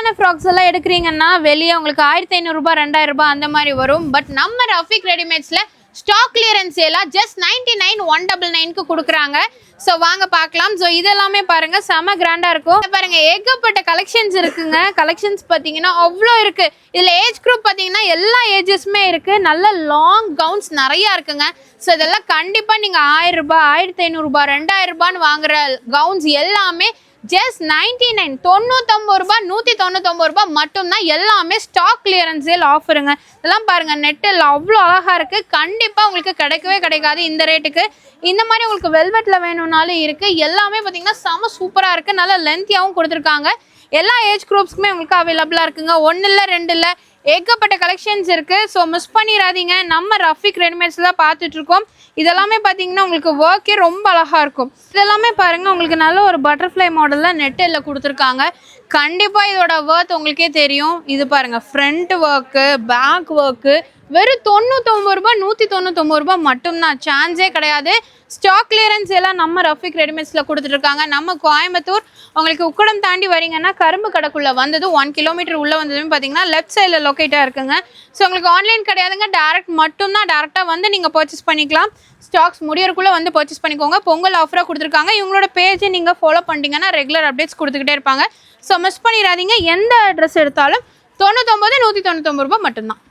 குட்டியான ஃப்ராக்ஸ் எல்லாம் எடுக்கிறீங்கன்னா வெளியே உங்களுக்கு 1500 ரூபாய் 2000 ரூபாய் அந்த மாதிரி வரும். பட் நம்ம ரஃபிக் ரெடிமேட்ஸ்ல ஸ்டாக் கிளியரன்ஸ் எல்லாம் ஜஸ்ட் 99,199க்கு கொடுக்குறாங்க. ஸோ வாங்க பார்க்கலாம். ஸோ இதெல்லாமே பாருங்க செம கிராண்டா இருக்கும். பாருங்க ஏகப்பட்ட கலெக்ஷன்ஸ் இருக்குங்க. கலெக்ஷன்ஸ் பார்த்தீங்கன்னா அவ்வளோ இருக்கு. இதுல ஏஜ் குரூப் பார்த்தீங்கன்னா எல்லா ஏஜஸ்மே இருக்கு. நல்ல லாங் கவுன்ஸ் நிறைய இருக்குங்க. ஸோ இதெல்லாம் கண்டிப்பா நீங்க 1000 ரூபாய் 1500 ரூபாய் 2000 ரூபான்னு வாங்குற கவுன்ஸ் எல்லாமே ஜஸ்ட் 99 ரூபாய் 199 ரூபாய் மட்டும்தான். எல்லாமே ஸ்டாக் கிளியரன்ஸ் சேல் ஆஃபருங்க. இதெல்லாம் பாருங்க நெட்டில் அவ்வளோ அழகா இருக்கு. கண்டிப்பா உங்களுக்கு கிடைக்கவே கிடைக்காது இந்த ரேட்டுக்கு. இந்த மாதிரி உங்களுக்கு வெல்வெட்ல வேணும்னாலும் இருக்கு. எல்லாமே பார்த்தீங்கன்னா செம சூப்பரா இருக்கு. நல்ல லென்த்தியாகவும் கொடுத்துருக்காங்க. எல்லா ஏஜ் குரூப்ஸ்க்குமே உங்களுக்கு அவைலபிளா இருக்குங்க. 1 இல்லை 2 இல்லை ஏகப்பட்ட கலெக்ஷன்ஸ் இருக்கு. ஸோ மிஸ் பண்ணிடாதீங்க. நம்ம ரஃபிக் ரெடிமேட்ஸ் தான் பார்த்துட்டு இருக்கோம். இதெல்லாமே பார்த்தீங்கன்னா உங்களுக்கு ஒர்க்கே ரொம்ப அழகா இருக்கும். இதெல்லாமே பாருங்க உங்களுக்கு நல்ல ஒரு பட்டர்ஃப்ளை மாடல்ல நெட்டில் கொடுத்துருக்காங்க. கண்டிப்பா இதோட ஒர்த் உங்களுக்கே தெரியும். இது பாருங்க ஃப்ரண்ட் ஒர்க்கு பேக் ஒர்க்கு வெறும் 99 ரூபாய் 199 ரூபாய் மட்டும்தான். சான்ஸே கிடையாது. ஸ்டாக் கிளியரன்ஸ் எல்லாம் நம்ம ரஃபிக் ரெடிமேட்ஸ்ல கொடுத்துட்டு இருக்காங்க. நம்ம கோயம்புத்தூர் உங்களுக்கு உக்கடம் தாண்டி வரீங்கன்னா கரும்பு கடைக்குள்ள வந்தது 1 கிலோமீட்டர் உள்ள வந்ததுன்னு பார்த்தீங்கன்னா லெஃப்ட் சைடில் லொக்கேட்டா இருக்குங்க. ஸோ உங்களுக்கு ஆன்லைன் கிடையாதுங்க. டேரக்ட் மட்டும்தான். டேரெக்டாக வந்து நீங்கள் பர்ச்சேஸ் பண்ணிக்கலாம். ஸ்டாக்ஸ் முடியறக்குள்ளே வந்து பர்ச்சேஸ் பண்ணிக்கோங்க. பொங்கல் ஆஃபராக கொடுத்துருக்காங்க. இவங்களோட பேஜை நீங்கள் ஃபாலோ பண்ணிட்டீங்கன்னா ரெகுலர் அப்டேட்ஸ் கொடுத்துக்கிட்டே இருப்பாங்க. ஸோ மிஸ் பண்ணிடாதீங்க. எந்த ட்ரெஸ் எடுத்தாலும் 99 199 ரூபாய் மட்டும்தான்.